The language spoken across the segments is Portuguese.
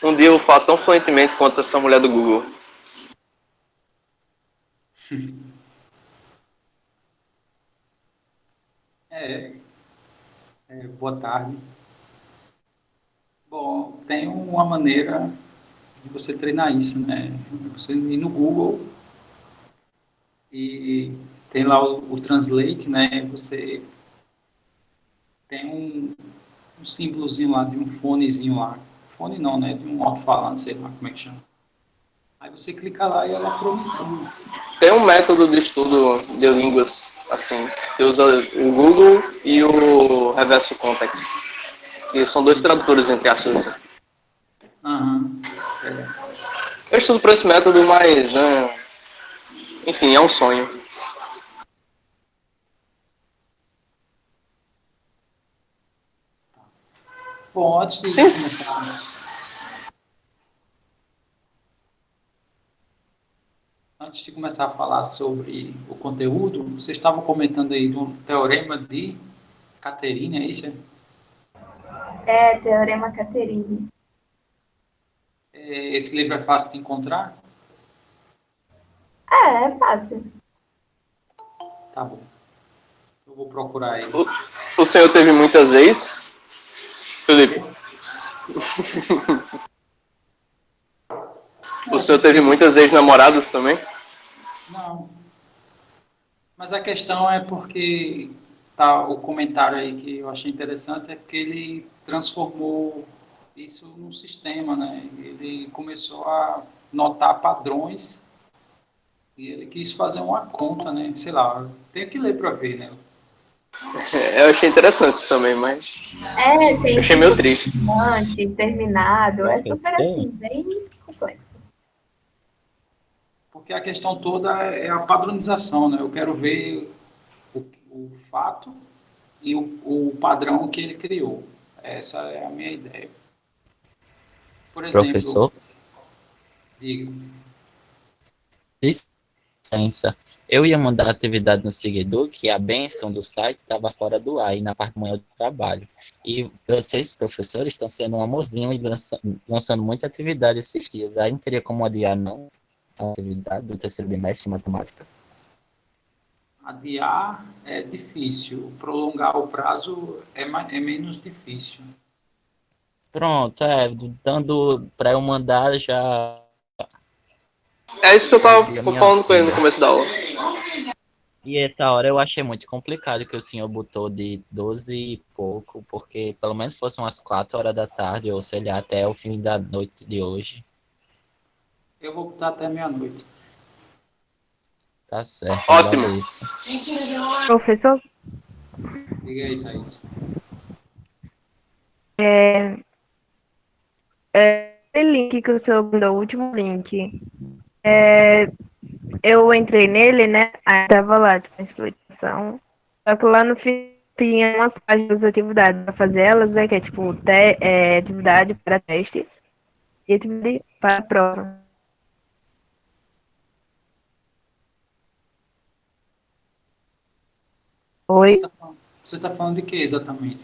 Um dia eu vou falar tão fluentemente quanto essa mulher do Google. É, boa tarde. Bom, tem uma maneira de você treinar isso, né? Você ir no Google e tem lá o Translate, né? Você tem um símbolozinho lá de um fonezinho lá. Fone não, né? De um alto-falante, sei lá como é que chama. Aí você clica lá e ela pronuncia. Tem um método de estudo de línguas, assim, que usa o Google e o Reverso Context. E são dois tradutores, entre aspas. Aham, é. Eu estudo por esse método, mas, enfim, é um sonho. Bom, antes de Sim, começar, a falar sobre o conteúdo, vocês estavam comentando aí do teorema de Caterina, é isso? É, Teorema Caterini. Esse livro é fácil de encontrar? É fácil. Tá bom. Eu vou procurar ele. o senhor teve muitas vezes, Felipe. O senhor teve muitas ex-namoradas também? Não. Mas a questão é porque tá o comentário aí que eu achei interessante é porque ele transformou isso num sistema, né? Ele começou a notar padrões e ele quis fazer uma conta, né? Sei lá, tem que ler para ver, né? Eu achei interessante também, mas É, eu tem achei meio tipo triste. antes, terminado, é super Professor, assim, bem complexo. Porque a questão toda é a padronização, né? Eu quero ver o fato e o padrão que ele criou. Essa é a minha ideia. Por exemplo, professor, digo, licença. Eu ia mandar atividade no seguidor que a benção do site estava fora do ar e na parte da manhã do trabalho. E vocês, professores, estão sendo um amorzinho e lançando muita atividade esses dias. Aí não teria como adiar, não, a atividade do terceiro bimestre de matemática. adiar é difícil, prolongar o prazo é menos difícil. Pronto, dando para eu mandar já É isso que eu tava a minha falando com ele no filha. começo da aula. E essa hora eu achei muito complicado que o senhor botou de 12 e pouco, porque pelo menos fosse umas 4 horas da tarde, ou sei lá, até o fim da noite de hoje. Eu vou botar até meia-noite. Tá certo, Ótimo. agradeço. Professor, Diga aí, Thaís. é, esse link que o senhor mandou, o último link, eu entrei nele, né? Aí tava lá, tipo, a explicação. Só que lá no fim tinha umas páginas de atividade para fazer elas, né? Que é tipo atividade para testes e atividade para prova. Você Oi? está você tá falando de que exatamente?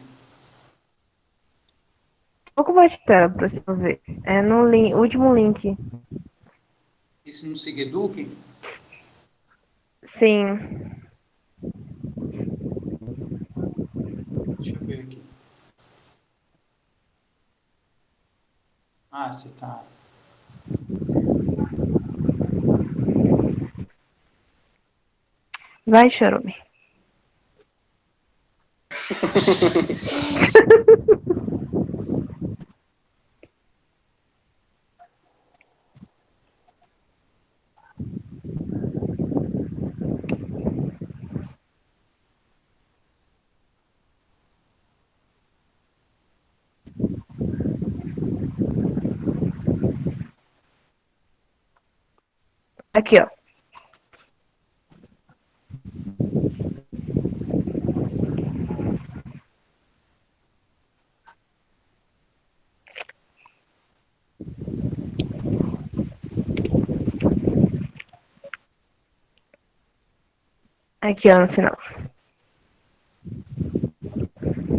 Um pouco mais tela para você ver. É no último link. Isso no Segueduc? Sim. Deixa eu ver aqui. Ah, você tá. Vai, Chorume. Aqui, ó. Aqui, ó, no final.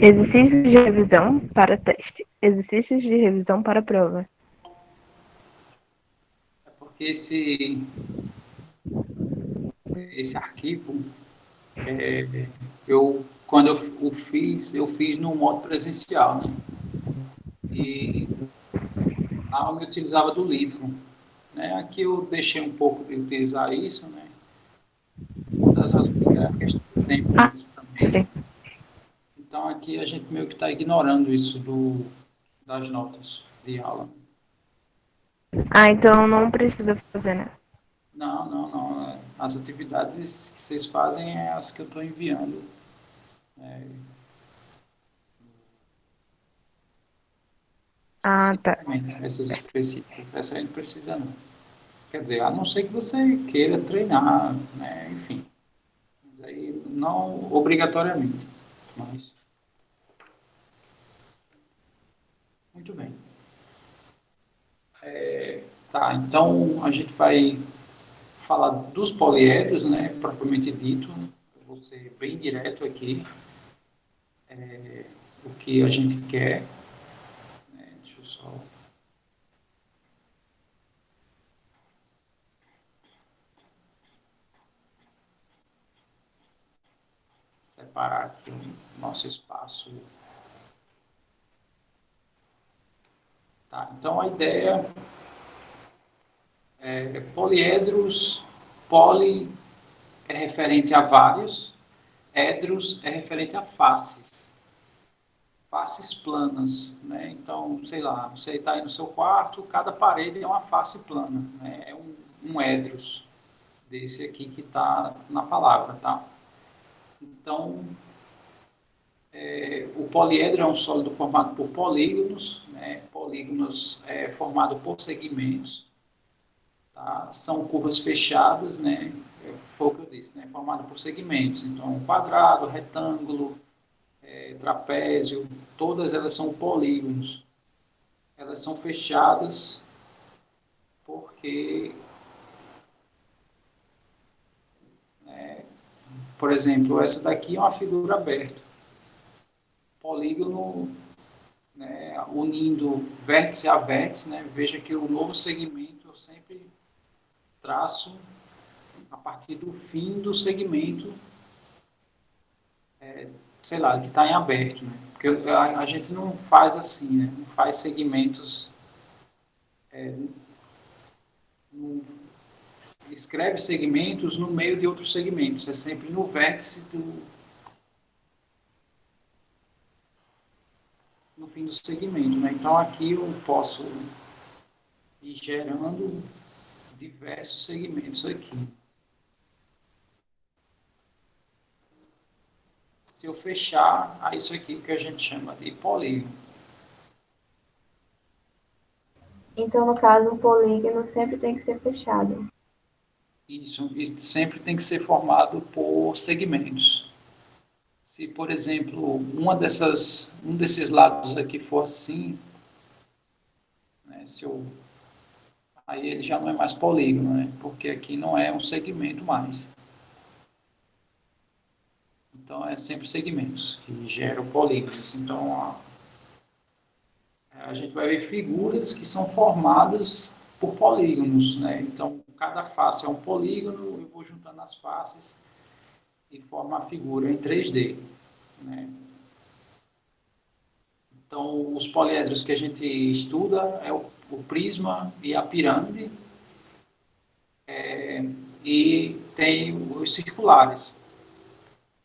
Exercícios de revisão para teste. Exercícios de revisão para prova. porque esse arquivo, quando eu fiz no modo presencial, né? E lá eu me utilizava do livro, né? Aqui eu deixei um pouco de utilizar isso, né? Uma das razões que é a questão do tempo mesmo também. Então aqui a gente meio que está ignorando isso das notas de aula. Ah, então não precisa fazer, né? Não, não, não. As atividades que vocês fazem é as que eu estou enviando. Ah, tá. Especificamente, essas específicas. Essa aí não precisa não. Quer dizer, a não ser que você queira treinar, né? Enfim. Mas aí não obrigatoriamente. Mas, muito bem. Tá, então a gente vai falar dos poliedros, né? Propriamente dito. Eu vou ser bem direto aqui. O que a gente quer. Né? Deixa eu só... separar aqui o nosso espaço. Tá, então a ideia é poliedros, poli é referente a vários, edros é referente a faces, faces planas, né? Então, sei lá, você está aí no seu quarto, cada parede é uma face plana, né? É um edros desse aqui que está na palavra, tá? Então, o poliedro é um sólido formado por polígonos, né? Polígonos é formado por segmentos, tá? São curvas fechadas, né? Foi o que eu disse, né? Formado por segmentos. Então, quadrado, retângulo, trapézio, todas elas são polígonos. Elas são fechadas porque, por exemplo, essa daqui é uma figura aberta. Polígono, né, unindo vértice a vértice, né? Veja que o novo segmento eu sempre traço a partir do fim do segmento, sei lá, que está em aberto, né? Porque a gente não faz assim, né? Não faz segmentos, não escreve segmentos no meio de outros segmentos, é sempre no vértice no fim do segmento, né? Então aqui eu posso ir gerando diversos segmentos aqui. Se eu fechar, é isso aqui que a gente chama de polígono. Então, no caso, um polígono sempre tem que ser fechado. Isso sempre tem que ser formado por segmentos. Se, por exemplo, um desses lados aqui for assim, né, aí ele já não é mais polígono, né, porque aqui não é um segmento mais. Então, é sempre segmentos que geram polígonos. Então, a gente vai ver figuras que são formadas por polígonos, né? Então, cada face é um polígono, eu vou juntando as faces e formo a figura em 3D, né? Então, os poliedros que a gente estuda é o prisma e a pirâmide, e tem os circulares,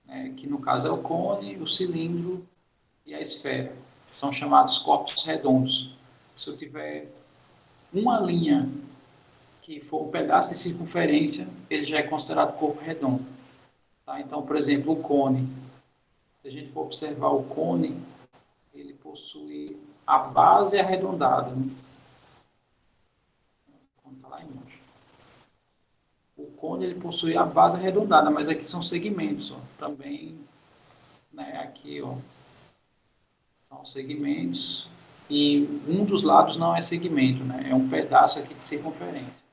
né? Que no caso é o cone, o cilindro e a esfera. São chamados corpos redondos. Se eu tiver uma linha que for um pedaço de circunferência, ele já é considerado corpo redondo. Tá? Então, por exemplo, o cone. Se a gente for observar o cone, ele possui a base arredondada. Né? Tá lá embaixo. O cone ele possui a base arredondada, mas aqui são segmentos. Ó. Também, né, aqui, ó, são segmentos. E um dos lados não é segmento, né? É um pedaço aqui de circunferência.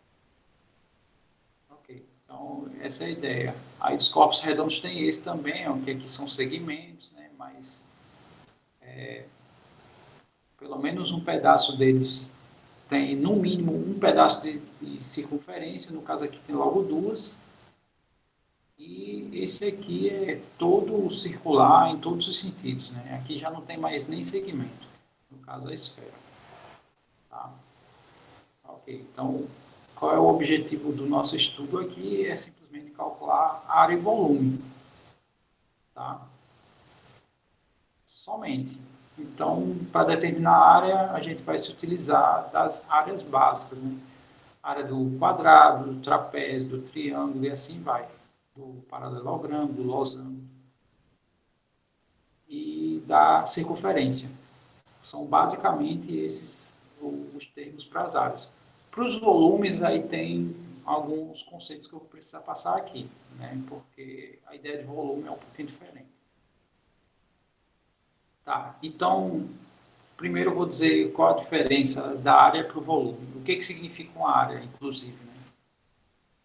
Ok, então essa é a ideia. Aí os corpos redondos tem esse também, ó, que aqui são segmentos, né? Mas pelo menos um pedaço deles tem no mínimo um pedaço de circunferência, no caso aqui tem logo duas, e esse aqui é todo circular em todos os sentidos, né? Aqui já não tem mais nem segmento, no caso a esfera. Tá? Ok, então qual é o objetivo do nosso estudo aqui? É simplesmente calcular área e volume. Tá? Somente. Então, para determinar a área, a gente vai se utilizar das áreas básicas, né? Área do quadrado, do trapézio, do triângulo e assim vai. Do paralelogramo, do losango e da circunferência. São basicamente esses os termos para as áreas. Para os volumes, aí tem alguns conceitos que eu vou precisar passar aqui, né? Porque a ideia de volume é um pouquinho diferente. Tá, então, primeiro eu vou dizer qual a diferença da área para o volume. O que significa uma área, inclusive, né?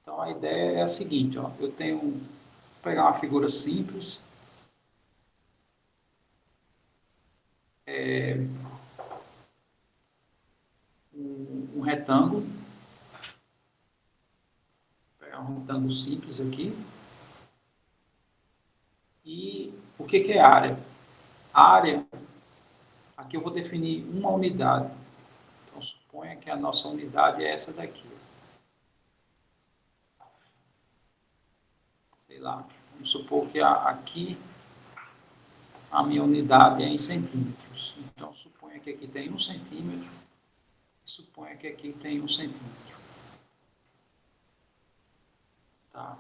Então, a ideia é a seguinte, ó, eu tenho, vou pegar uma figura simples, um retângulo, vou pegar um retângulo simples aqui, e o que é área? A área, aqui eu vou definir uma unidade. Então, suponha que a nossa unidade é essa daqui. Sei lá, vamos supor que aqui a minha unidade é em centímetros. Então, suponha que aqui tem 1 centímetro, e suponha que aqui tem 1 centímetro. Tá?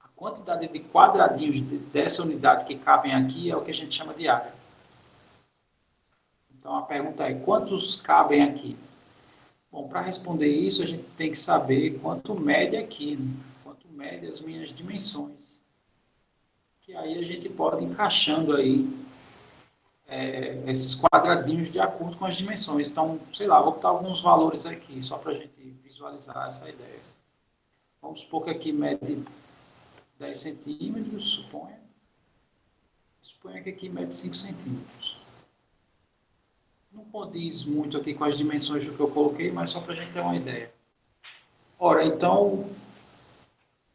A quantidade de quadradinhos dessa unidade que cabem aqui é o que a gente chama de área. Então, a pergunta é, quantos cabem aqui? Bom, para responder isso, a gente tem que saber quanto mede aqui, né? Quanto mede as minhas dimensões. Que aí a gente pode ir encaixando aí esses quadradinhos de acordo com as dimensões. Então, sei lá, vou botar alguns valores aqui, só para a gente visualizar essa ideia. Vamos supor que aqui mede 10 centímetros, suponha. Suponha que aqui mede 5 centímetros. Não condiz muito aqui com as dimensões do que eu coloquei, mas só para a gente ter uma ideia. Ora, então,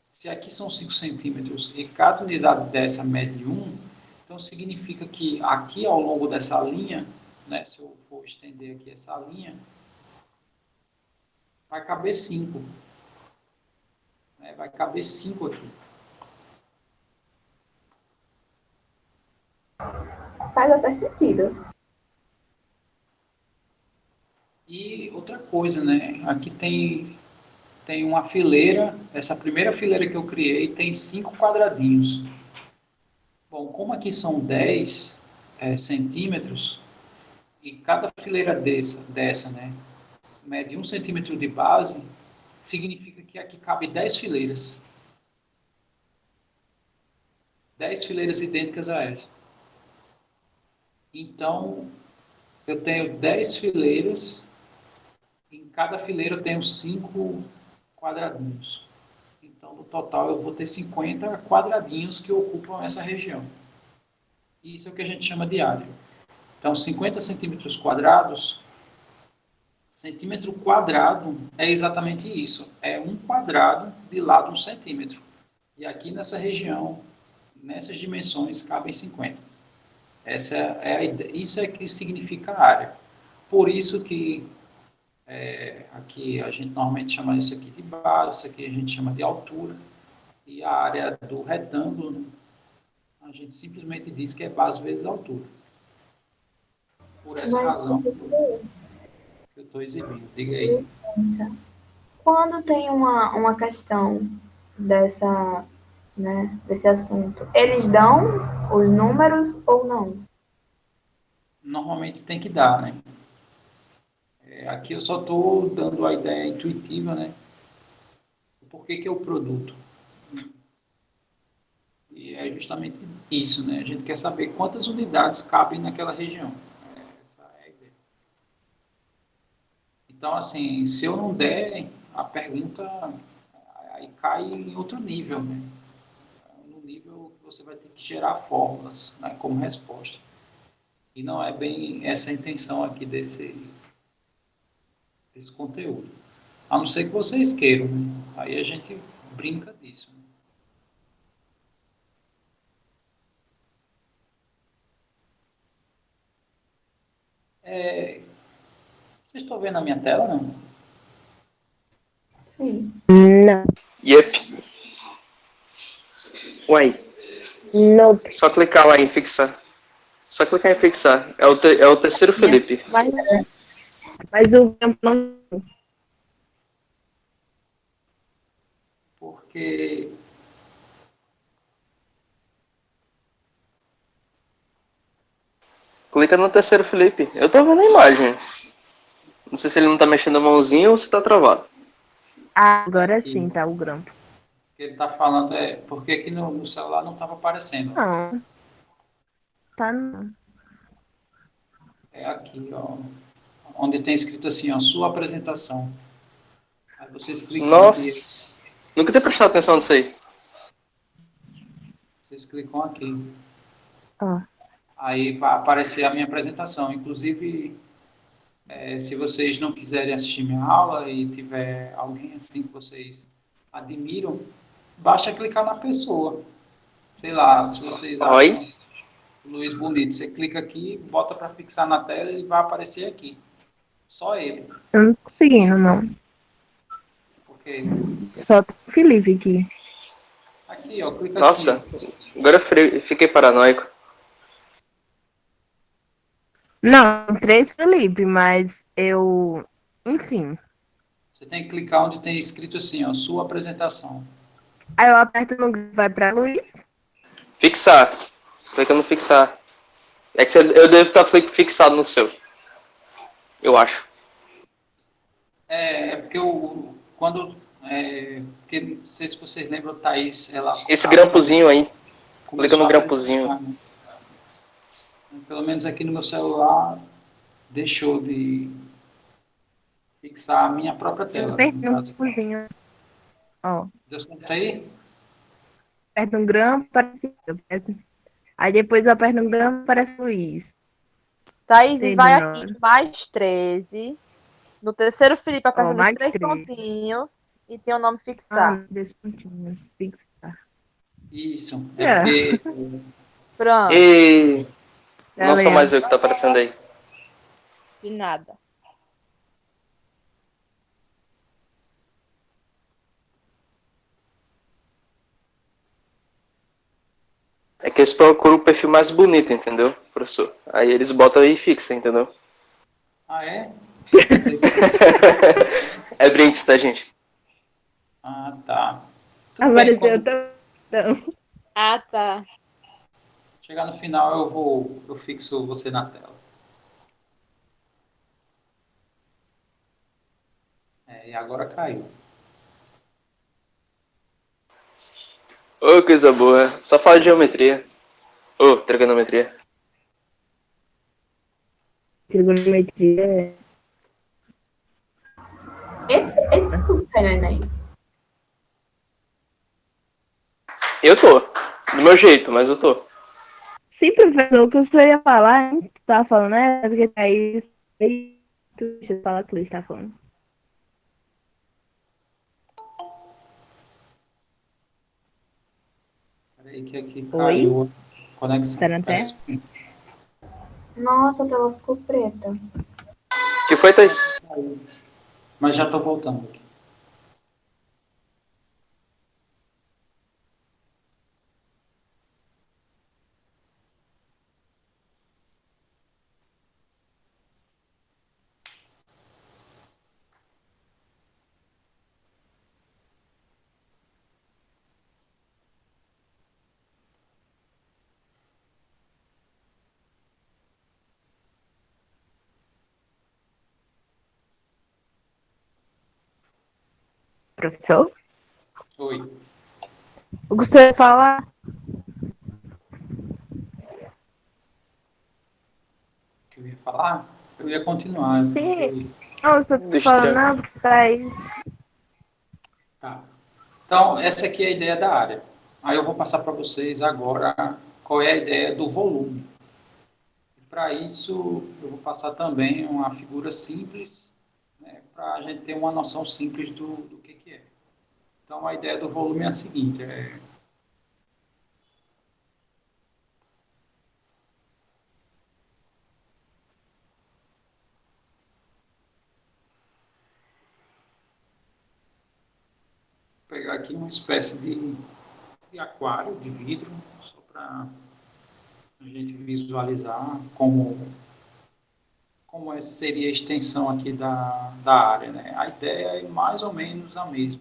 se aqui são 5 centímetros e cada unidade dessa mede 1, então significa que aqui ao longo dessa linha, né, se eu for estender aqui essa linha, vai caber 5. Né, vai caber 5 aqui. Faz até sentido. E outra coisa, né? Aqui tem uma fileira, essa primeira fileira que eu criei tem 5 quadradinhos. Bom, como aqui são 10 centímetros, e cada fileira dessa, né, mede 1 centímetro de base, significa que aqui cabe 10 fileiras. 10 fileiras idênticas a essa. Então, eu tenho 10 fileiras, em cada fileira eu tenho 5 quadradinhos. Então, no total, eu vou ter 50 quadradinhos que ocupam essa região. Isso é o que a gente chama de área. Então, 50 centímetros quadrados, centímetro quadrado é exatamente isso. É um quadrado de lado 1 centímetro. E aqui nessa região, nessas dimensões, cabem 50. Essa é a ideia. Isso é que significa área. Por isso que aqui a gente normalmente chama isso aqui de base, isso aqui a gente chama de altura. E a área do retângulo, né, a gente simplesmente diz que é base vezes altura. Por essa razão que eu estou exibindo. Diga aí. Quando tem uma questão dessa, né, desse assunto, eles dão os números ou não? Normalmente tem que dar, né? Aqui eu só estou dando a ideia intuitiva, né? Por que é o produto? E é justamente isso, né? A gente quer saber quantas unidades cabem naquela região. Essa é a ideia. Então, assim, se eu não der, a pergunta aí cai em outro nível, né? No nível que você vai ter que gerar fórmulas, né, como resposta. E não é bem essa a intenção aqui desse conteúdo. A não ser que vocês queiram, né? Aí a gente brinca disso. Né? Vocês estão vendo a minha tela, não? Sim. Não. Yep. Uai, Nope. só clicar lá em fixar. Só clicar em fixar. É o terceiro Felipe. Mas o campo não. Porque Clica no terceiro Felipe. Eu tô vendo a imagem. Não sei se ele não tá mexendo a mãozinha ou se tá travado. Ah, agora sim tá o grampo. o que ele está falando é porque aqui no celular não estava aparecendo. Não. Tá não. É aqui, ó. Onde tem escrito assim, ó, sua apresentação. Aí vocês clicam Nossa, aqui. nunca tinha prestado atenção nisso aí. Vocês clicam aqui. Ó. Aí vai aparecer a minha apresentação. Inclusive, se vocês não quiserem assistir minha aula e tiver alguém assim que vocês admiram, basta clicar na pessoa. Sei lá, se vocês Oi? acham o Luiz bonito, você clica aqui, bota para fixar na tela e ele vai aparecer aqui. Só ele. Eu não tô conseguindo, não. Porque Só tem o Felipe aqui. aqui, ó, clica Nossa, aqui. agora eu fiquei paranoico. Não, 3 Felipe, mas eu. Enfim. Você tem que clicar onde tem escrito assim, ó, sua apresentação. Aí eu aperto no. Vai pra Luiz. Fixar. Clica no fixar. É que eu devo estar fixado no seu. Eu acho. É porque porque não sei se vocês lembram, Thaís, ela... Esse grampozinho aí. Clica começou no a grampozinho. apresentar, né? Pelo menos aqui no meu celular, deixou de fixar a minha própria tela, né, Aperto no no caso. grampozinho. Ó. Deu certo aí? Aperto no grampo, aparece. Aí depois eu aperto no grampo, aparece Luiz. Thaís, Tem vai menor. aqui, mais 13. No terceiro, Felipe, aperta nos mais 3 13. pontinhos e tem o nome fixar. Desse pontinho. Fixar. Isso. É. Porque Pronto, E Tá não sou vendo? mais eu que tá aparecendo aí. de nada. É que eles procuram o perfil mais bonito, entendeu, professor? Aí eles botam aí e fixam, entendeu? Ah, é? Quer dizer que... É brinks, tá, gente? Ah, tá. Tudo bem, Apareceu quando tão. Ah, tá. chegar no final eu fixo você na tela. E agora caiu. Ô, coisa boa. Só fala de geometria. Ô, trigonometria. Trigonometria. Esse assunto cai no Enem. Eu tô. Do meu jeito, mas eu tô. Sim, professor, o que você ia falar, hein? Você tava falando, né? Porque aí. Deixa eu falar o que o Luiz tá falando. Peraí que aqui Oi? caiu a conexão. Tá na Peraí. tela? Nossa, a tela ficou preta. Que foi, Thaís? Mas já tô voltando aqui. Professor? Oi. O que você ia falar? O que eu ia falar? Eu ia continuar. Sim. Não, você Do tá falando, estranho. não, porque tá aí. Tá. Então, essa aqui é a ideia da área. Aí eu vou passar para vocês agora qual é a ideia do volume. Ele para isso, eu vou passar também uma figura simples, né, para a gente ter uma noção simples do que é. Então, a ideia do volume é a seguinte, pegar aqui uma espécie de aquário, de vidro, só para a gente visualizar como seria a extensão aqui da área, né? A ideia é mais ou menos a mesma.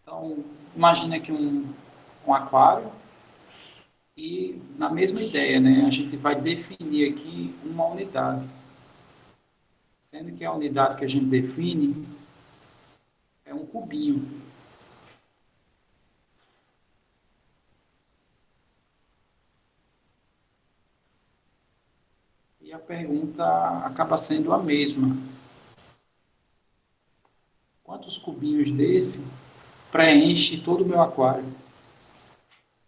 Então, imagine aqui um aquário e na mesma ideia, né? A gente vai definir aqui uma unidade, sendo que a unidade que a gente define é um cubinho. E a pergunta acaba sendo a mesma. Quantos cubinhos desse preenche todo o meu aquário?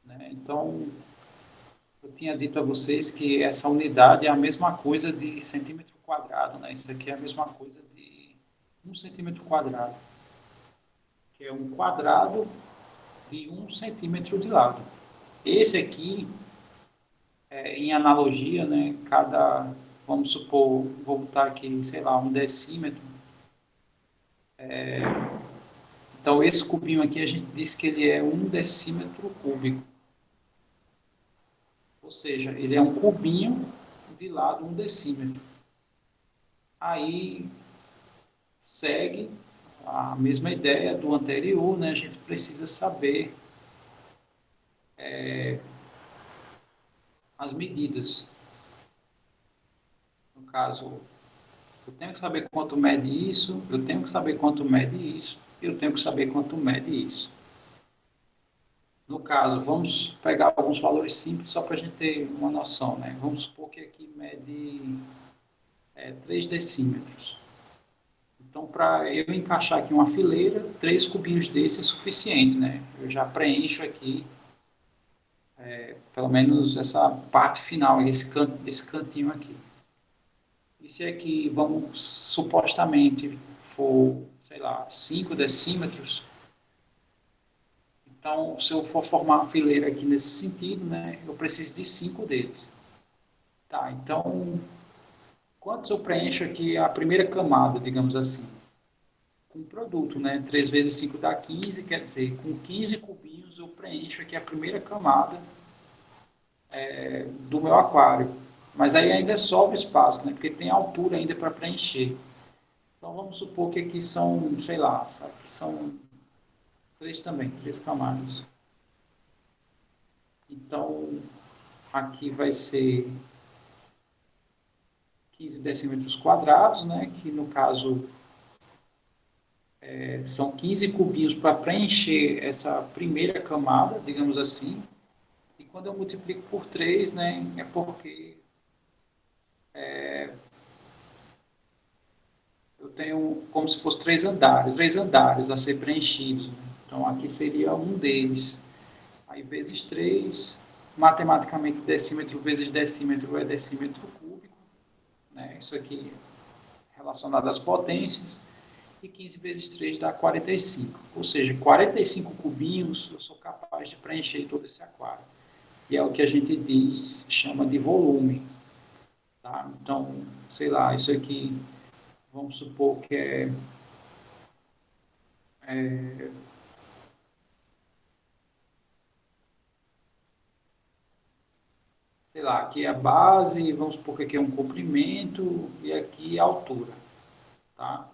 Né? Então, eu tinha dito a vocês que essa unidade é a mesma coisa de centímetro quadrado, né? Isso aqui é a mesma coisa de 1 centímetro quadrado, que é um quadrado de 1 centímetro de lado. Esse aqui, em analogia, né? Vamos supor, vou botar aqui, sei lá, 1 decímetro. Então, esse cubinho aqui, a gente diz que ele é 1 decímetro cúbico. Ou seja, ele é um cubinho de lado 1 decímetro. Aí, segue a mesma ideia do anterior, né? A gente precisa saber as medidas. No caso, eu tenho que saber quanto mede isso, eu tenho que saber quanto mede isso, eu tenho que saber quanto mede isso. No caso, vamos pegar alguns valores simples só para a gente ter uma noção, né? Vamos supor que aqui mede 3 decímetros. Então, para eu encaixar aqui uma fileira, 3 cubinhos desse é suficiente, né? Eu já preencho aqui, pelo menos essa parte final, esse cantinho aqui. E se aqui, vamos, supostamente, for, sei lá, 5 decímetros, então, se eu for formar uma fileira aqui nesse sentido, né, eu preciso de 5 deles. Tá, então, quantos eu preencho aqui a primeira camada, digamos assim? Com o produto, né? 3 vezes 5 dá 15, quer dizer, com 15 cubinhos eu preencho aqui a primeira camada do meu aquário. Mas aí ainda sobra espaço, né? Porque tem altura ainda para preencher. Então vamos supor que aqui são, sei lá, aqui são 3 também, 3 camadas. Então aqui vai ser 15 decímetros quadrados, né? Que no caso são 15 cubinhos para preencher essa primeira camada, digamos assim. E quando eu multiplico por 3, né, é porque eu tenho como se fosse 3 andares a ser preenchidos. Né? Então, aqui seria um deles. Aí, vezes 3, matematicamente, decímetro vezes decímetro é decímetro cúbico. Né? Isso aqui relacionado às potências. E 15 vezes 3 dá 45. Ou seja, 45 cubinhos eu sou capaz de preencher todo esse aquário. E é o que a gente chama de volume. Tá? Então, sei lá, isso aqui, vamos supor que sei lá, aqui é a base, vamos supor que aqui é um comprimento e aqui é a altura. Tá?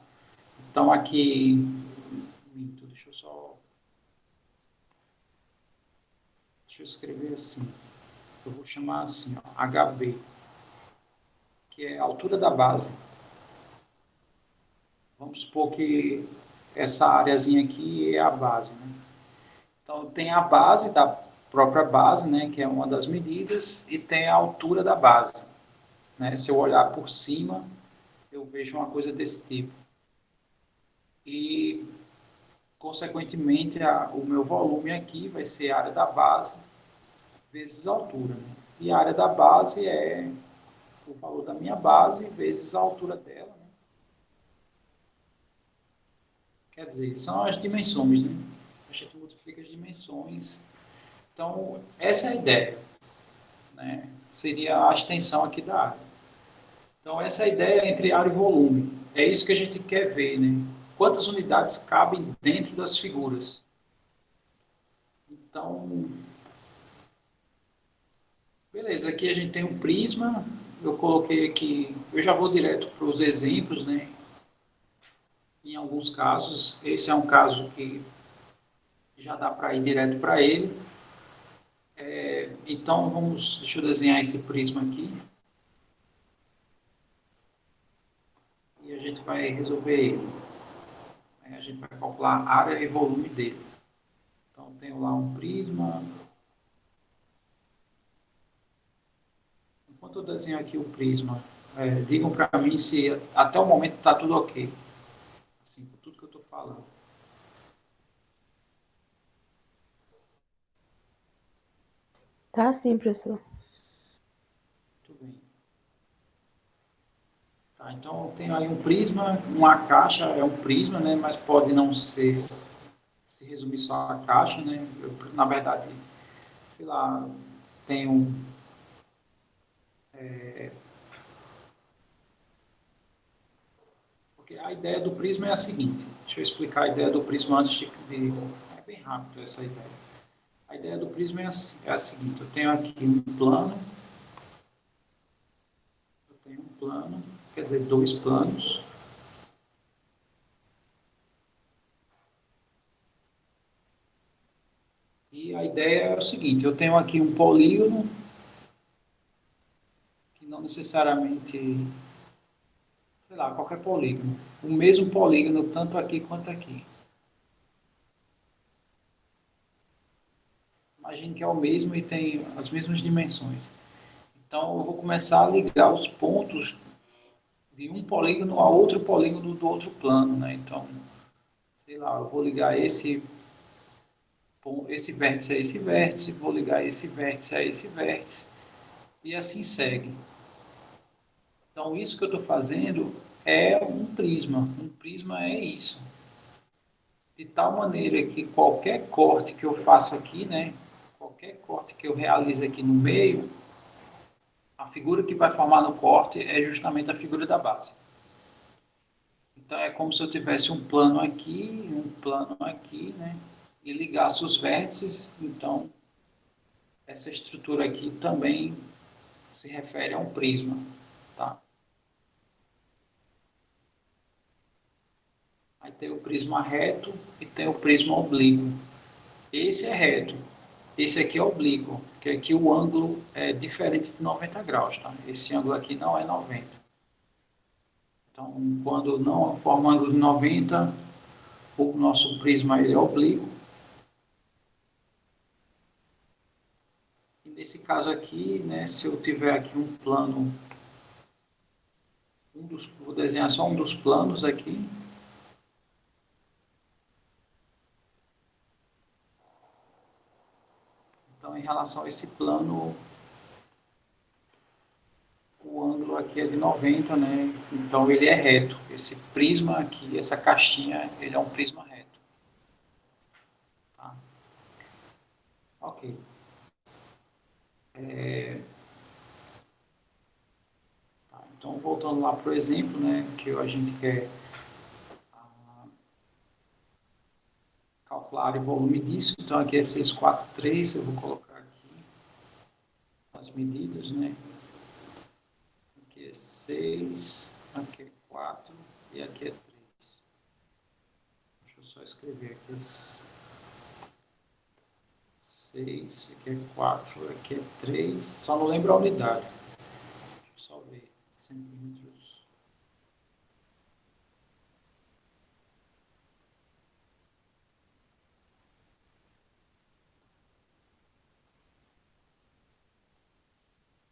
Então, aqui, deixa eu escrever assim, eu vou chamar assim, ó, HB, que é a altura da base. Vamos supor que essa áreazinha aqui é a base, né? Então, tem a base própria base, né, que é uma das medidas, e tem a altura da base. Né? Se eu olhar por cima, eu vejo uma coisa desse tipo. E, consequentemente, o meu volume aqui vai ser a área da base vezes a altura. Né? E a área da base é o valor da minha base vezes a altura dela. Né? Quer dizer, são as dimensões. Né? A gente multiplica as dimensões. Então, essa é a ideia. Né? Seria a extensão aqui da área. Então, essa é a ideia entre área e volume. É isso que a gente quer ver, né? Quantas unidades cabem dentro das figuras. Então, beleza, aqui a gente tem um prisma. Eu coloquei aqui, eu já vou direto para os exemplos, né? Em alguns casos, esse é um caso que já dá para ir direto para ele. Então, deixa eu desenhar esse prisma aqui. E a gente vai resolver ele. A gente vai calcular a área e volume dele. Então, tenho lá um prisma. Enquanto eu desenho aqui o prisma, digam para mim se até o momento está tudo ok. Assim, com tudo que eu estou falando. Tá sim, professor. Muito bem. Tá, então, eu tenho aí um prisma, uma caixa é um prisma, né, mas pode não ser, se resumir só a caixa, né? Eu, na verdade, sei lá, tenho porque a ideia do prisma é a seguinte. Deixa eu explicar a ideia do prisma antes de é bem rápido essa ideia. A ideia do prisma é a seguinte. Eu tenho aqui um plano. Eu tenho um plano, quer dizer, dois planos. E a ideia é o seguinte. Eu tenho aqui um polígono que não necessariamente, sei lá, qualquer polígono. O mesmo polígono, tanto aqui quanto aqui. Imagine que é o mesmo e tem as mesmas dimensões. Então, eu vou começar a ligar os pontos de um polígono a outro polígono do outro plano, né? Então, sei lá, eu vou ligar esse vértice a esse vértice, vou ligar esse vértice a esse vértice, e assim segue. Então, isso que eu estou fazendo é um prisma. Um prisma é isso. De tal maneira que qualquer corte que eu faça aqui, né? Qualquer corte que eu realize aqui no meio, a figura que vai formar no corte é justamente a figura da base. Então, é como se eu tivesse um plano aqui, né? E ligasse os vértices. Então, essa estrutura aqui também se refere a um prisma. Tá? Aí tem o prisma reto e tem o prisma oblíquo. Esse é reto. Esse aqui é oblíquo, porque aqui o ângulo é diferente de 90 graus. Tá? Esse ângulo aqui não é 90. Então, quando não forma um ângulo de 90, o nosso prisma ele é oblíquo. E nesse caso aqui, né, se eu tiver aqui um plano, vou desenhar só um dos planos aqui. Então, em relação a esse plano, o ângulo aqui é de 90, né? Então, ele é reto. Esse prisma aqui, essa caixinha, ele é um prisma reto. Tá? Ok. Tá, então, voltando lá para o exemplo, né, que a gente quer calcular o volume disso. Então, aqui é 643, eu vou colocar aqui as medidas, né? Aqui é 6, aqui é 4 e aqui é 3. Deixa eu só escrever aqui. 6, aqui é 4, aqui é 3. Só não lembro a unidade. Deixa eu só ver. Centímetros.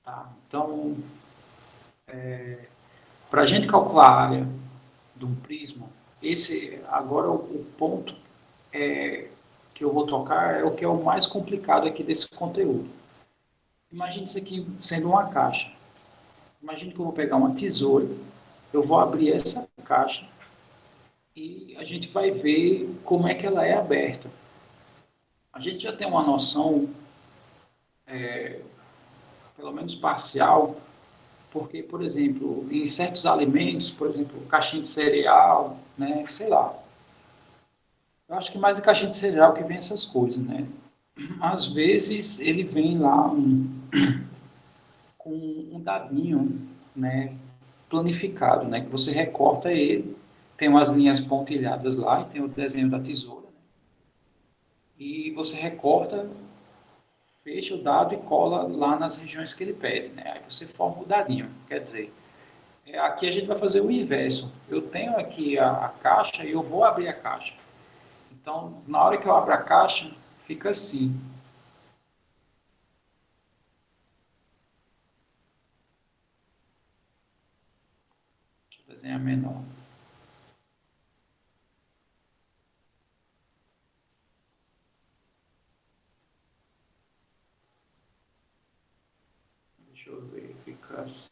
Tá? Então, para a gente calcular a área de um prisma, esse agora o ponto que eu vou tocar é o que é o mais complicado aqui desse conteúdo. Imagine isso aqui sendo uma caixa. Imagine que eu vou pegar uma tesoura, eu vou abrir essa caixa e a gente vai ver como é que ela é aberta. A gente já tem uma noção, pelo menos parcial, porque, por exemplo, em certos alimentos, por exemplo, caixinha de cereal, né, sei lá. Eu acho que mais em caixinha de cereal que vem essas coisas, né? Às vezes ele vem lá com um dadinho, né, planificado, né, que você recorta ele, tem umas linhas pontilhadas lá e tem o desenho da tesoura, né, e você recorta, fecha o dado e cola lá nas regiões que ele pede, né, aí você forma o dadinho, quer dizer, aqui a gente vai fazer o inverso, eu tenho aqui a caixa e eu vou abrir a caixa, então na hora que eu abro a caixa, fica assim. Deixa eu desenhar menor. Deixa eu ver, fica assim.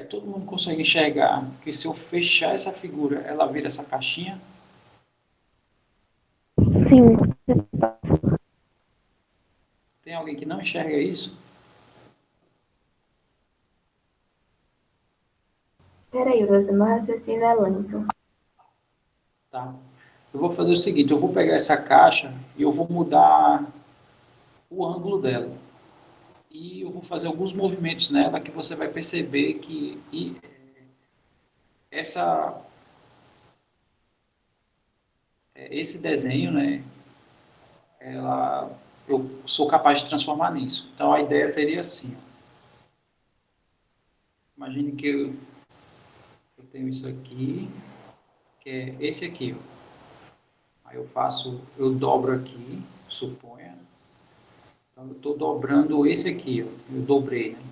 Todo mundo consegue enxergar que se eu fechar essa figura, ela vira essa caixinha? Sim. Tem alguém que não enxerga isso? Peraí, você, meu raciocínio é lento. Tá? Eu vou fazer o seguinte, eu vou pegar essa caixa e eu vou mudar o ângulo dela. E eu vou fazer alguns movimentos nela que você vai perceber que essa, esse desenho, né, eu sou capaz de transformar nisso. Então a ideia seria assim. Imagine que eu tenho isso aqui, que é esse aqui. Ó. Aí eu dobro aqui, suponha. Então eu estou dobrando esse aqui, ó. Eu dobrei, né?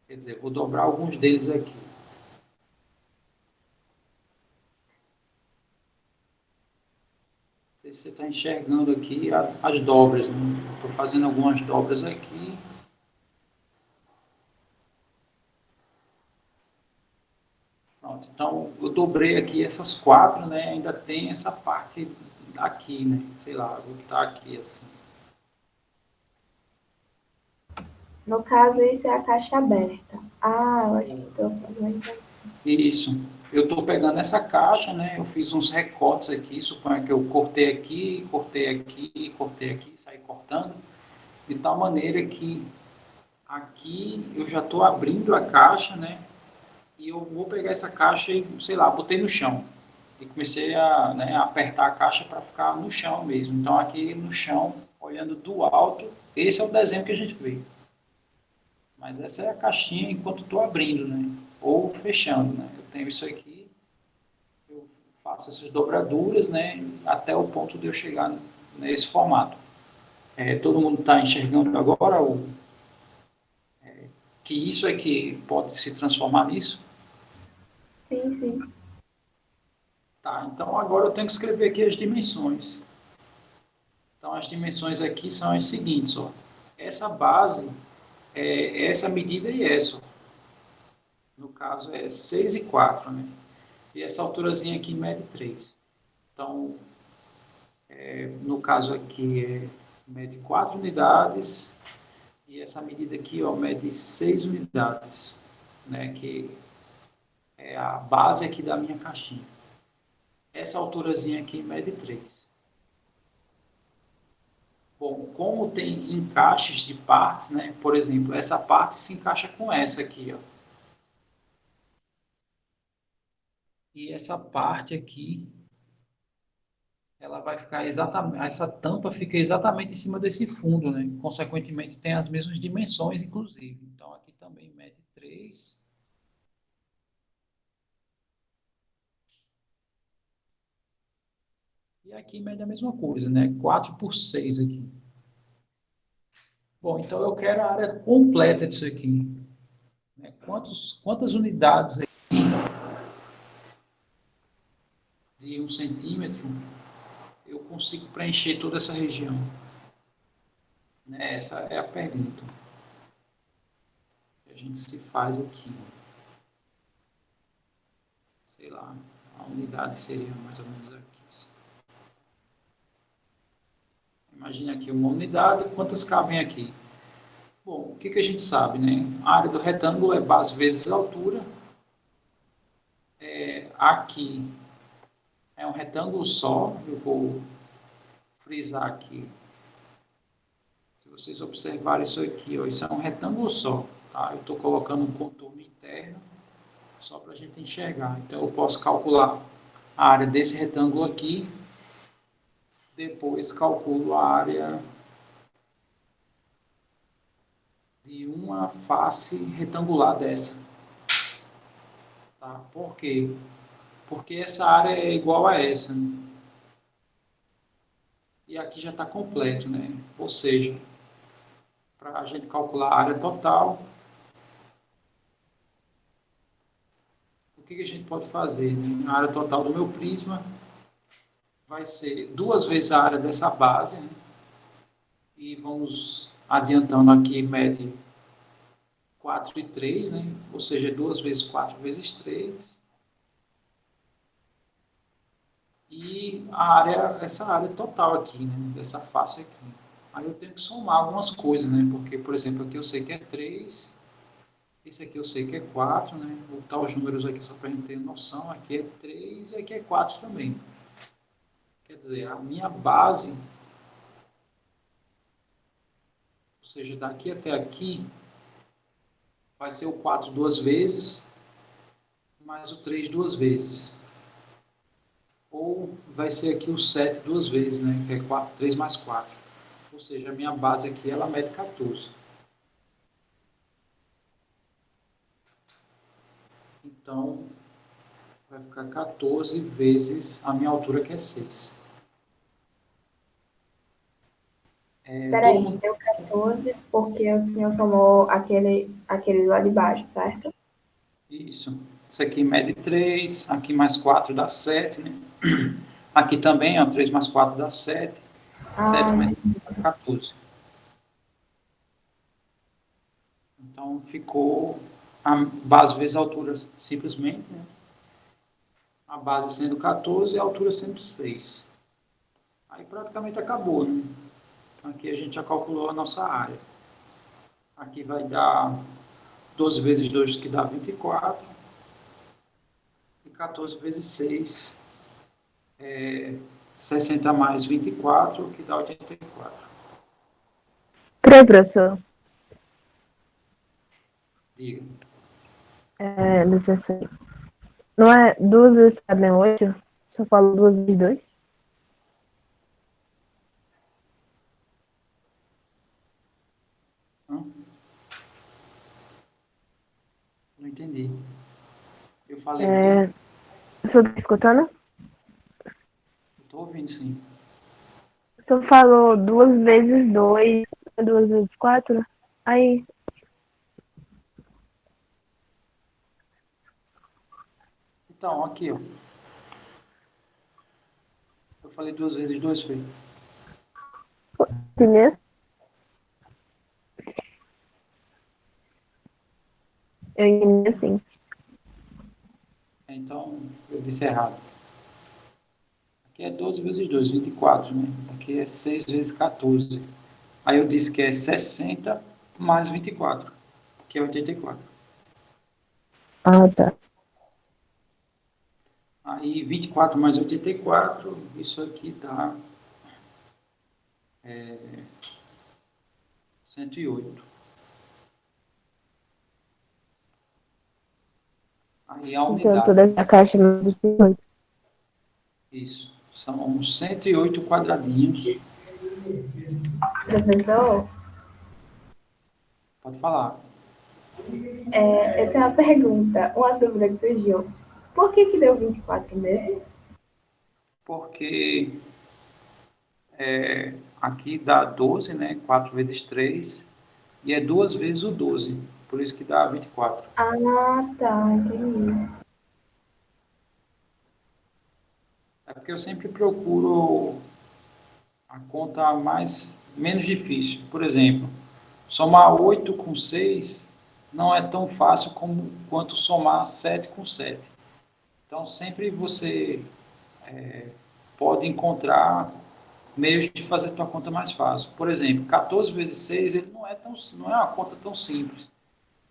Quer dizer, vou dobrar alguns deles aqui. Não sei se você está enxergando aqui as dobras, né? Estou fazendo algumas dobras aqui. Pronto, então eu dobrei aqui essas quatro, né? Ainda tem essa parte aqui, né? Sei lá, vou botar aqui assim. No caso, isso é a caixa aberta. Ah, eu acho que estou fazendo. Isso. Eu estou pegando essa caixa, né? Eu fiz uns recortes aqui, suponha que eu cortei aqui, cortei aqui, cortei aqui, saí cortando, de tal maneira que aqui eu já estou abrindo a caixa, né? E eu vou pegar essa caixa e, sei lá, botei no chão. E comecei a, né, apertar a caixa para ficar no chão mesmo. Então aqui no chão, olhando do alto, esse é o desenho que a gente vê. Mas essa é a caixinha enquanto estou abrindo, né? Ou fechando, né? Eu tenho isso aqui, eu faço essas dobraduras, né? Até o ponto de eu chegar nesse formato. Todo mundo está enxergando agora que isso é que pode se transformar nisso? Sim, sim. Tá, então agora eu tenho que escrever aqui as dimensões. Então as dimensões aqui são as seguintes, ó. Essa base é essa medida e essa. No caso é 6 e 4, né? E essa alturazinha aqui mede 3. Então, no caso aqui mede 4 unidades e essa medida aqui ó, mede 6 unidades, né? Que é a base aqui da minha caixinha. Essa alturazinha aqui mede 3. Bom, como tem encaixes de partes, né? Por exemplo, essa parte se encaixa com essa aqui, ó. E essa parte aqui, ela vai ficar exatamente, essa tampa fica exatamente em cima desse fundo, né? Consequentemente, tem as mesmas dimensões, inclusive. Então, aqui também mede 3. E aqui mede a mesma coisa, né? 4 por 6 aqui. Bom, então eu quero a área completa disso aqui. Né? Quantas unidades aqui de 1 centímetro eu consigo preencher toda essa região? Né? Essa é a pergunta que a gente se faz aqui. Sei lá, a unidade seria mais ou menos aqui. Imagina aqui uma unidade, quantas cabem aqui? Bom, o que a gente sabe, né? A área do retângulo é base vezes altura. Aqui é um retângulo só, eu vou frisar aqui. Se vocês observarem isso aqui, ó, isso é um retângulo só, tá? Eu estou colocando um contorno interno só para a gente enxergar. Então, eu posso calcular a área desse retângulo aqui, depois calculo a área de uma face retangular dessa. Tá? Por quê? Porque essa área é igual a essa, né? E aqui já está completo, né? Ou seja, para a gente calcular a área total, o que a gente pode fazer? Né? A área total do meu prisma vai ser 2 vezes a área dessa base, né? E vamos adiantando aqui, mede 4 e 3, né? Ou seja, 2 vezes 4 vezes 3. E a área, essa área total aqui, né? Dessa face aqui. Aí eu tenho que somar algumas coisas, né? Porque, por exemplo, aqui eu sei que é 3, esse aqui eu sei que é 4, né? Vou botar os números aqui só para a gente ter noção. Aqui é 3 e aqui é 4 também. Quer dizer, a minha base, ou seja, daqui até aqui, vai ser o 4 duas vezes, mais o 3 duas vezes. Ou vai ser aqui o 7 duas vezes, né? Que é 4, 3 mais 4. Ou seja, a minha base aqui, ela mede 14. Então, vai ficar 14 vezes a minha altura, que é 6. Peraí, deu 14 porque o senhor somou aquele lá de baixo, certo? Isso. Isso aqui mede 3, aqui mais 4 dá 7, né? Aqui também, ó, 3 mais 4 dá 7. 7 mais 4 dá 14. Então, ficou a base vezes a altura simplesmente, né? A base sendo 14 e a altura sendo 6. Aí praticamente acabou, né? Então, aqui a gente já calculou a nossa área. Aqui vai dar 12 vezes 2, que dá 24. E 14 vezes 6 é 60 mais 24, que dá 84. Peraí, professor. Diga. Deixa eu ver. Não é 2 vezes cabem 8? Só falo 2 vezes 2? Não entendi. Eu falei o quê? O senhor tá escutando? Estou ouvindo, sim. O senhor falou 2 vezes 2, 2 vezes 4? Aí, Então, aqui, ó. Eu falei 2 vezes 2, foi? entendeu? Eu entendi assim. Então, eu disse errado. Aqui é 12 vezes 2, 24, né? Aqui é 6 vezes 14. Aí eu disse que é 60 mais 24, que é 84. Ah, tá. Aí 24 mais 84, isso aqui dá 108. Aí a Então, unidade. toda essa caixa é de 18. Isso. São 108 quadradinhos. Professor, Pode falar. eu tenho uma pergunta, uma dúvida que surgiu. Por que deu 24 mesmo? Porque aqui dá 12, né? 4 vezes 3. E é 2 vezes o 12. Por isso que dá 24. Ah, tá, entendi. É porque eu sempre procuro a conta menos difícil. Por exemplo, somar 8 com 6 não é tão fácil quanto somar 7 com 7. Então, sempre você pode encontrar meios de fazer a tua conta mais fácil. Por exemplo, 14 vezes 6 ele não é uma conta tão simples.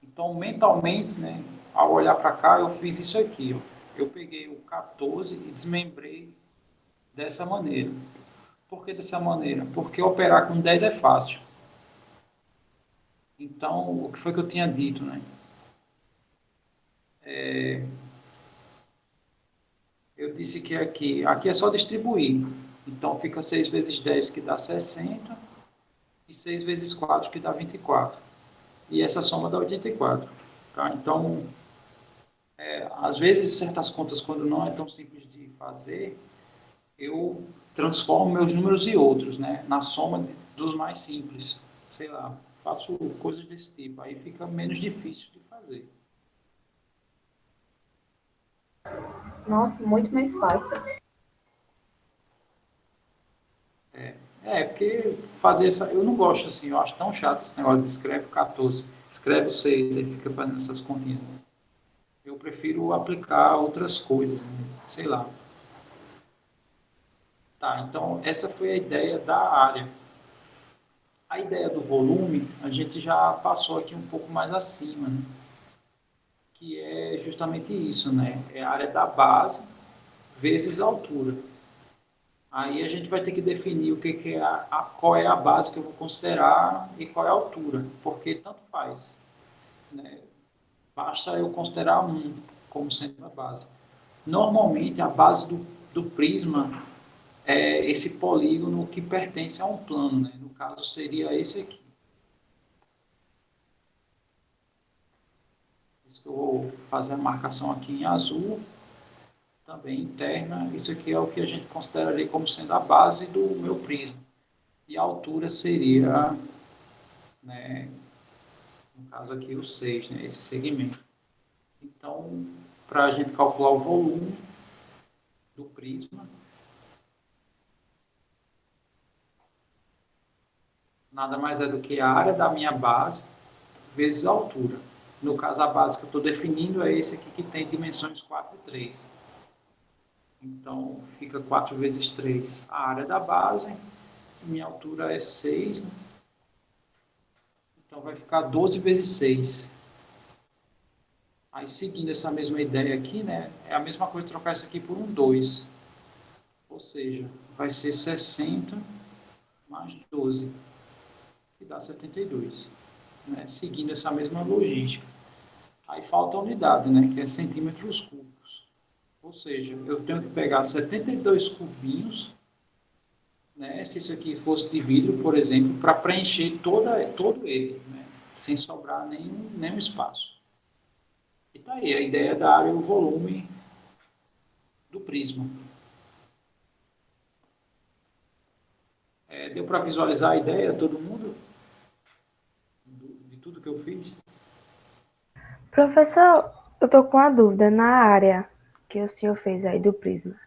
Então, mentalmente, né, ao olhar para cá, eu fiz isso aqui. Ó. Eu peguei o 14 e desmembrei dessa maneira. Por que dessa maneira? Porque operar com 10 é fácil. Então, o que foi que eu tinha dito, né? Eu disse que aqui é só distribuir. Então, fica 6 vezes 10, que dá 60, e 6 vezes 4, que dá 24. E essa soma dá 84. Tá? Então, às vezes, certas contas, quando não é tão simples de fazer, eu transformo meus números e outros, né? Na soma dos mais simples. Sei lá, faço coisas desse tipo. Aí fica menos difícil de fazer. Nossa, muito mais fácil. Porque fazer essa. Eu não gosto assim, eu acho tão chato esse negócio de escreve 14, escreve o 6, aí fica fazendo essas continhas. Eu prefiro aplicar outras coisas, né? Sei lá. Tá, então essa foi a ideia da área. A ideia do volume, a gente já passou aqui um pouco mais acima, né? Que é justamente isso, né? É a área da base vezes a altura. Aí a gente vai ter que definir o que é qual é a base que eu vou considerar e qual é a altura, porque tanto faz, né? Basta eu considerar um como sendo a base. Normalmente a base do prisma é esse polígono que pertence a um plano, né? No caso seria esse aqui. Por isso que eu vou fazer a marcação aqui em azul, também interna. Isso aqui é o que a gente consideraria como sendo a base do meu prisma. E a altura seria, né, no caso aqui, o 6, né, esse segmento. Então, para a gente calcular o volume do prisma, nada mais é do que a área da minha base vezes a altura. No caso, a base que eu estou definindo é esse aqui que tem dimensões 4 e 3. Então, fica 4 vezes 3 a área da base, minha altura é 6, né? Então vai ficar 12 vezes 6. Aí, seguindo essa mesma ideia aqui, né, é a mesma coisa trocar isso aqui por um 2. Ou seja, vai ser 60 mais 12, que dá 72. Né, seguindo essa mesma logística. Aí falta a unidade, né, que é centímetros cúbicos. Ou seja, eu tenho que pegar 72 cubinhos, né, se isso aqui fosse de vidro, por exemplo, para preencher todo ele, né, sem sobrar nenhum espaço. E tá aí, a ideia da área e o volume do prisma. Deu para visualizar a ideia, todo mundo? De tudo que eu fiz? Professor, eu tô com uma dúvida na área que o senhor fez aí do prisma.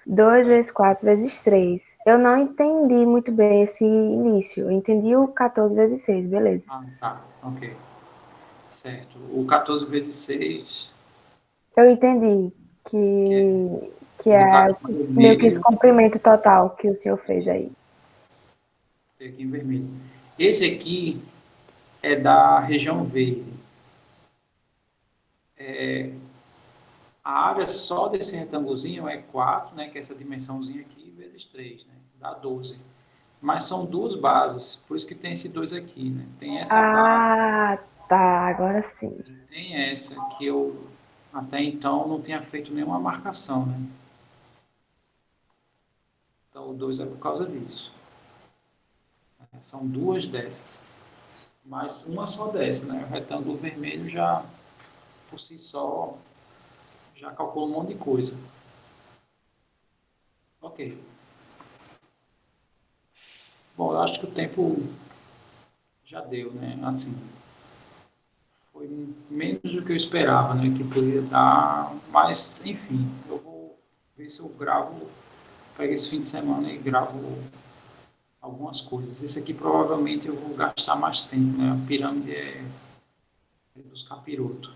2 vezes 4 vezes 3. Eu não entendi muito bem esse início. Eu entendi o 14 vezes 6, beleza. Ah, tá, ok. Certo. O 14 vezes 6, Eu entendi que que vou botar é aqui em meio que esse vermelho, comprimento total que o senhor fez aí. tem aqui em vermelho. Esse aqui é da região verde. A área só desse retângulozinho é 4, né, que é essa dimensãozinha aqui, vezes 3, né, dá 12. Mas são duas bases, por isso que tem esse 2 aqui, né? Tem essa base Ah, tá. Agora sim. e tem essa que eu até então não tinha feito nenhuma marcação, né? Então o 2 é por causa disso. São duas dessas, mas uma só dessa, né? O retângulo vermelho já, por si só, já calcula um monte de coisa. Ok. Bom, eu acho que o tempo já deu, né? Assim, foi menos do que eu esperava, né? Que poderia dar, mas, enfim, eu vou ver se eu gravo, pego esse fim de semana e gravo algumas coisas. Esse aqui provavelmente eu vou gastar mais tempo, né? A pirâmide é dos capirotos.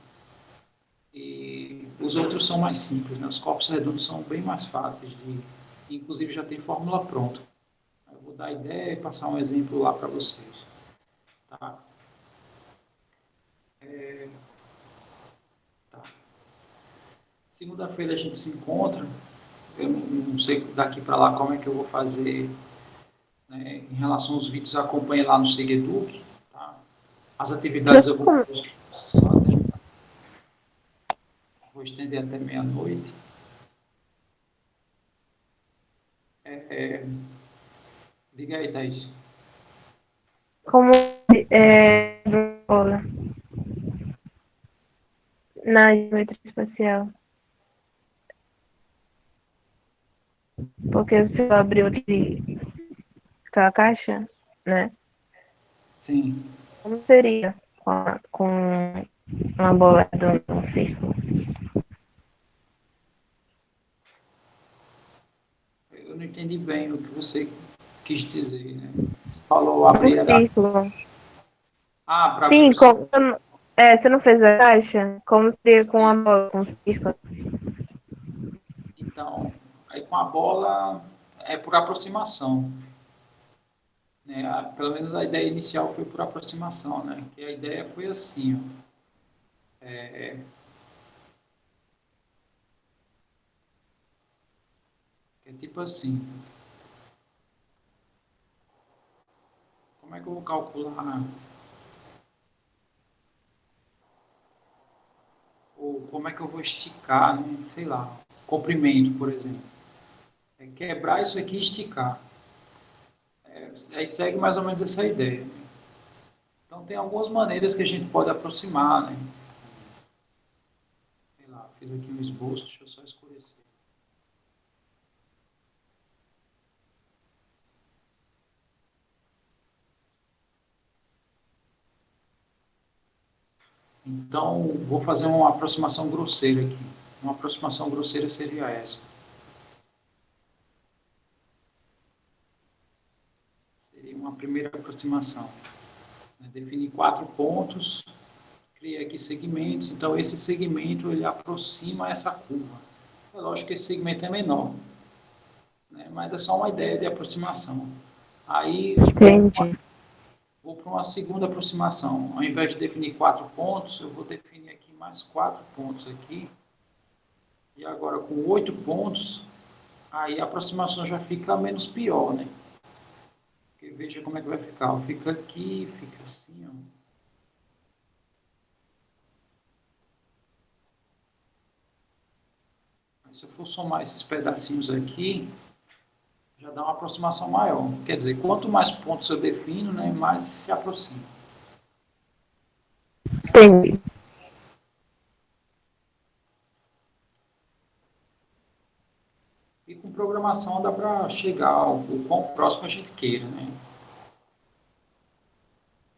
E os outros são mais simples, né? Os corpos redondos são bem mais fáceis de, inclusive já tem fórmula pronta. Eu vou dar ideia e passar um exemplo lá para vocês, tá? Tá. Segunda-feira a gente se encontra. Eu não sei daqui para lá como é que eu vou fazer, né? Em relação aos vídeos, acompanhe lá no Segueduc, tá? As atividades eu vou estender até meia-noite. Diga aí, Thaís. Como bola na geometria espacial. Porque se eu abrir aquela caixa, né? Sim. Como seria com uma bola do um círculo? Eu não entendi bem o que você quis dizer, né? Você falou abrir Um a... círculo. Ah, para abrir Sim, o círculo. você não fez a caixa? Como seria com uma bola, com um círculo? Então, aí com a bola é por aproximação, né? Pelo menos a ideia inicial foi por aproximação, né? Que a ideia foi assim, ó. É tipo assim, como é que eu vou calcular, ou como é que eu vou esticar, né? Sei lá, comprimento, por exemplo. É quebrar isso aqui e esticar. Aí segue mais ou menos essa ideia, né? Então tem algumas maneiras que a gente pode aproximar, né? Sei lá, fiz aqui um esboço, deixa eu só escurecer. Então, vou fazer uma aproximação grosseira aqui. Uma aproximação grosseira seria essa. Seria uma primeira aproximação. Definir 4 pontos, criar aqui segmentos. Então, esse segmento ele aproxima essa curva. É lógico que esse segmento é menor, né? Mas é só uma ideia de aproximação. Aí, Entendi. vou para uma segunda aproximação. Ao invés de definir 4 pontos, eu vou definir aqui mais 4 pontos aqui. E agora, com 8 pontos, aí a aproximação já fica menos pior, né? Porque veja como é que vai ficar. Fica aqui, fica assim, ó. Aí, se eu for somar esses pedacinhos aqui, já dá uma aproximação maior. Quer dizer, quanto mais pontos eu defino, né, mais se aproxima. Entendi. E com programação dá para chegar ao quão próximo a gente queira, né?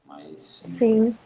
Mas, enfim. Sim.